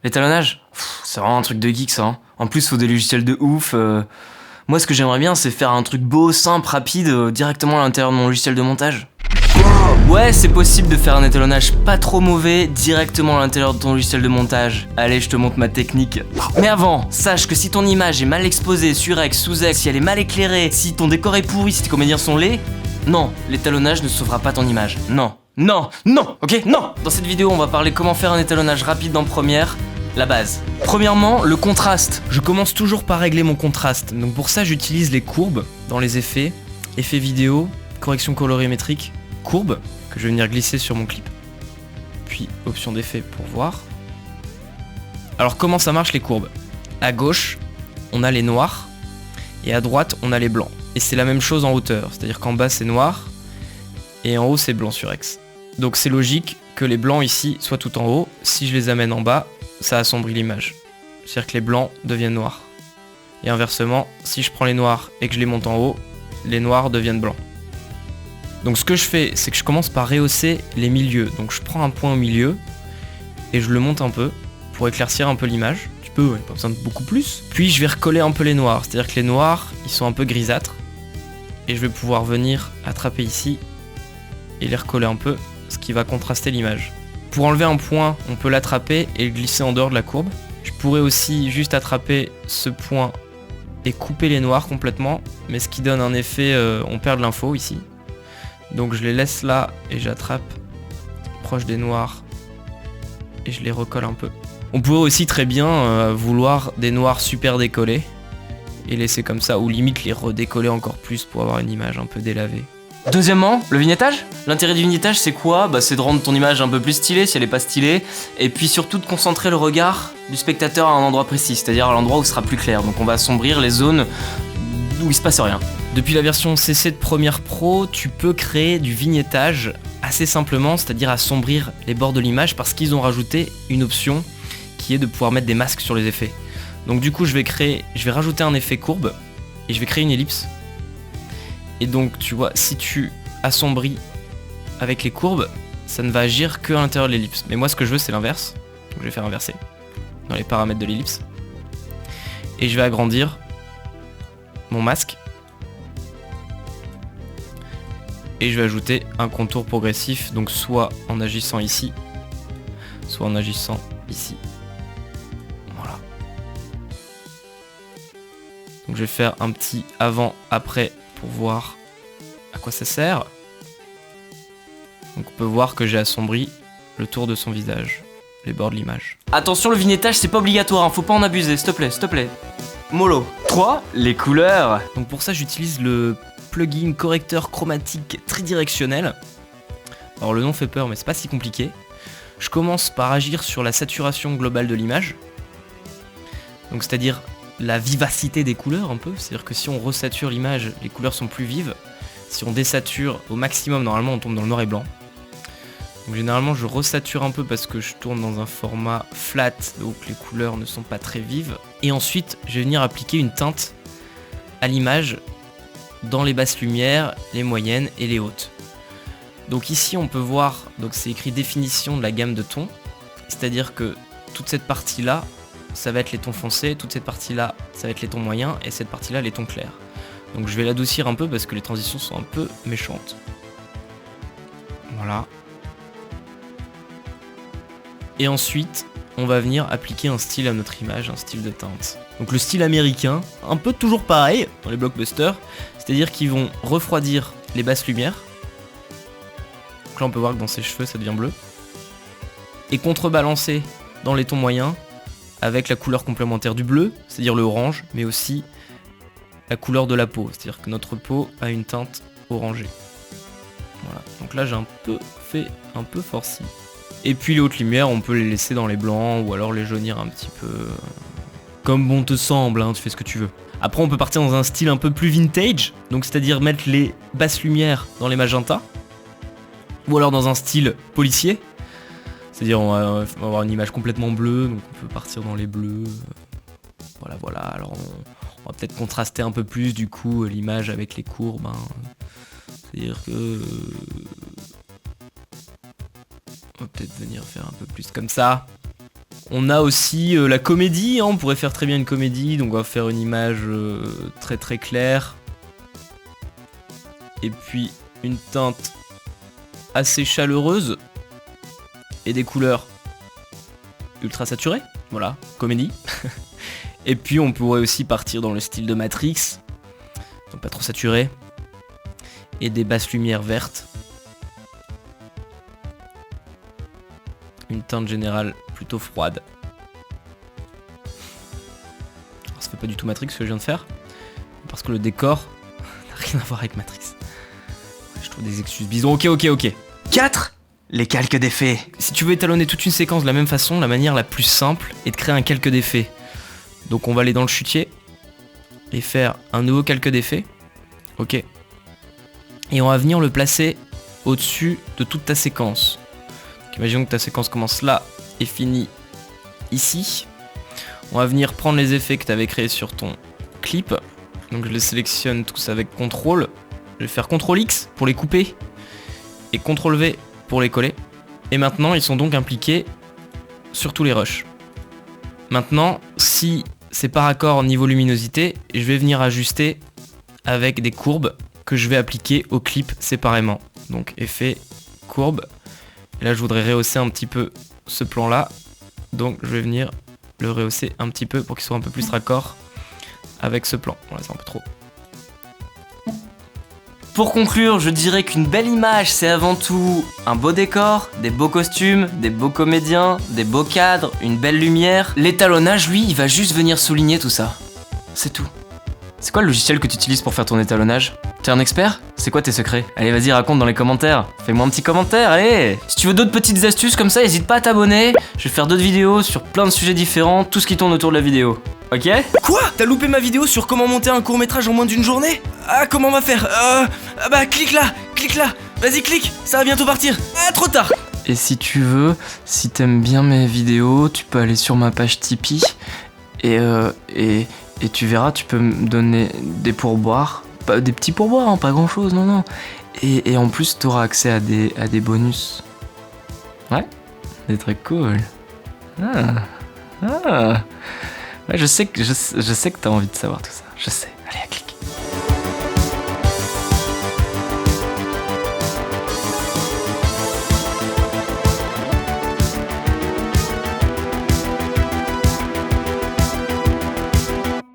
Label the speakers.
Speaker 1: L'étalonnage, c'est vraiment un truc de geek ça. Hein. En plus, faut des logiciels de ouf. Moi, ce que j'aimerais bien, c'est faire un truc beau, simple, rapide, directement à l'intérieur de mon logiciel de montage. Ouais, c'est possible de faire un étalonnage pas trop mauvais directement à l'intérieur de ton logiciel de montage. Allez, je te montre ma technique. Mais avant, sache que si ton image est mal exposée, surex, sous-ex, si elle est mal éclairée, si ton décor est pourri, si tes comédiens sont laids, non, l'étalonnage ne sauvera pas ton image. Non, non, non, ok, non. Dans cette vidéo, on va parler comment faire un étalonnage rapide en Première. La base. Premièrement, le contraste. Je commence toujours par régler mon contraste. Donc pour ça, j'utilise les courbes dans les effets, effets vidéo, correction colorimétrique, courbe que je vais venir glisser sur mon clip. Puis option d'effet pour voir. Alors comment ça marche les courbes? À gauche, on a les noirs et à droite, on a les blancs. Et c'est la même chose en hauteur, c'est-à-dire qu'en bas c'est noir et en haut c'est blanc surex. Donc c'est logique que les blancs ici soient tout en haut. Si je les amène en bas, ça assombrit l'image. C'est-à-dire que les blancs deviennent noirs. Et inversement, si je prends les noirs et que je les monte en haut, les noirs deviennent blancs. Donc ce que je fais, c'est que je commence par rehausser les milieux. Donc je prends un point au milieu et je le monte un peu pour éclaircir un peu l'image. Tu peux, pas besoin de beaucoup plus. Puis je vais recoller un peu les noirs. C'est-à-dire que les noirs, ils sont un peu grisâtres. Et je vais pouvoir venir attraper ici et les recoller un peu, ce qui va contraster l'image. Pour enlever un point, on peut l'attraper et le glisser en dehors de la courbe. Je pourrais aussi juste attraper ce point et couper les noirs complètement, mais ce qui donne un effet, on perd de l'info ici. Donc je les laisse là et j'attrape proche des noirs et je les recolle un peu. On pourrait aussi très bien vouloir des noirs super décollés et laisser comme ça, ou limite les redécoller encore plus pour avoir une image un peu délavée. Deuxièmement, le vignettage. L'intérêt du vignettage, c'est quoi? C'est de rendre ton image un peu plus stylée si elle est pas stylée, et puis surtout de concentrer le regard du spectateur à un endroit précis, c'est-à-dire à l'endroit où ce sera plus clair. Donc on va assombrir les zones où il se passe rien. Depuis la version CC de Premiere Pro, tu peux créer du vignettage assez simplement, c'est-à-dire assombrir les bords de l'image, parce qu'ils ont rajouté une option qui est de pouvoir mettre des masques sur les effets. Donc du coup, je vais rajouter un effet courbe et je vais créer une ellipse. Et donc tu vois, si tu assombris avec les courbes, ça ne va agir que à l'intérieur de l'ellipse. Mais moi ce que je veux c'est l'inverse. Donc je vais faire inverser dans les paramètres de l'ellipse. Et je vais agrandir mon masque. Et je vais ajouter un contour progressif, donc soit en agissant ici, soit en agissant ici. Voilà. Donc je vais faire un petit avant-après pour voir à quoi ça sert. Donc on peut voir que j'ai assombri le tour de son visage, les bords de l'image. Attention, le vignettage c'est pas obligatoire, hein, faut pas en abuser, s'il te plaît, s'il te plaît. Mollo. 3. Les couleurs. Donc pour ça j'utilise le plugin correcteur chromatique tridirectionnel. Alors le nom fait peur mais c'est pas si compliqué. Je commence par agir sur la saturation globale de l'image. Donc c'est-à-dire la vivacité des couleurs un peu, c'est-à-dire que si on resature l'image, les couleurs sont plus vives. Si on désature au maximum, normalement on tombe dans le noir et blanc. Donc généralement je resature un peu parce que je tourne dans un format flat, donc les couleurs ne sont pas très vives. Et ensuite je vais venir appliquer une teinte à l'image dans les basses lumières, les moyennes et les hautes. Donc ici on peut voir, donc c'est écrit définition de la gamme de tons, c'est-à-dire que toute cette partie-là, ça va être les tons foncés, toute cette partie-là, ça va être les tons moyens, et cette partie-là, les tons clairs. Donc je vais l'adoucir un peu parce que les transitions sont un peu méchantes. Voilà. Et ensuite, on va venir appliquer un style à notre image, un style de teinte. Donc le style américain, un peu toujours pareil dans les blockbusters, c'est-à-dire qu'ils vont refroidir les basses lumières. Donc là on peut voir que dans ses cheveux ça devient bleu. Et contrebalancer dans les tons moyens avec la couleur complémentaire du bleu, c'est-à-dire le orange, mais aussi la couleur de la peau, c'est-à-dire que notre peau a une teinte orangée. Voilà, donc là j'ai un peu fait un peu farci. Et puis les hautes lumières, on peut les laisser dans les blancs ou alors les jaunir un petit peu. Comme bon te semble, hein, tu fais ce que tu veux. Après on peut partir dans un style un peu plus vintage, donc c'est-à-dire mettre les basses lumières dans les magentas. Ou alors dans un style policier. C'est-à-dire on va avoir une image complètement bleue, donc on peut partir dans les bleus. Voilà. Alors on va peut-être contraster un peu plus du coup l'image avec les courbes. Hein. C'est-à-dire que... on va peut-être venir faire un peu plus comme ça. On a aussi la comédie, hein, on pourrait faire très bien une comédie, donc on va faire une image très très claire. Et puis une teinte assez chaleureuse et des couleurs ultra saturées, voilà, comédie. Et puis on pourrait aussi partir dans le style de Matrix, donc pas trop saturé, et des basses lumières vertes. Une teinte générale plutôt froide. Alors, ça fait pas du tout Matrix ce que je viens de faire, parce que le décor n'a rien à voir avec Matrix. Je trouve des excuses bison. Ok.
Speaker 2: 4. Les calques d'effets.
Speaker 1: Si tu veux étalonner toute une séquence de la même façon, la manière la plus simple est de créer un calque d'effet. Donc on va aller dans le chutier et faire un nouveau calque d'effet. Ok. Et on va venir le placer au-dessus de toute ta séquence. Donc imaginons que ta séquence commence là et finit ici. On va venir prendre les effets que tu avais créés sur ton clip. Donc je les sélectionne tous avec CTRL. Je vais faire CTRL X pour les couper et CTRL V pour les coller. Et maintenant ils sont donc impliqués sur tous les rushs. Maintenant, si c'est par raccord au niveau luminosité, je vais venir ajuster avec des courbes que je vais appliquer au clip séparément. Donc effet, courbe. Et là je voudrais rehausser un petit peu ce plan là. Donc je vais venir le rehausser un petit peu pour qu'il soit un peu plus raccord avec ce plan. Voilà, c'est un peu trop.
Speaker 2: Pour conclure, je dirais qu'une belle image, c'est avant tout un beau décor, des beaux costumes, des beaux comédiens, des beaux cadres, une belle lumière. L'étalonnage, lui, il va juste venir souligner tout ça. C'est tout. C'est quoi le logiciel que tu utilises pour faire ton étalonnage? T'es un expert? C'est quoi tes secrets? Allez, vas-y, raconte dans les commentaires. Fais-moi un petit commentaire, allez! Si tu veux d'autres petites astuces comme ça, n'hésite pas à t'abonner. Je vais faire d'autres vidéos sur plein de sujets différents, tout ce qui tourne autour de la vidéo. Ok?
Speaker 1: Quoi? T'as loupé ma vidéo sur comment monter un court-métrage en moins d'une journée? Ah, comment on va faire? Bah, clique là! Vas-y, clique! Ça va bientôt partir! Ah, trop tard!
Speaker 2: Et si tu veux, si t'aimes bien mes vidéos, tu peux aller sur ma page Tipeee et tu verras, tu peux me donner des pourboires. Pas des petits pourboires, hein, pas grand chose, non. Et en plus, t'auras accès à des bonus. Ouais, des trucs cool. Ouais, je sais que t'as envie de savoir tout ça. Je sais. Allez, clique.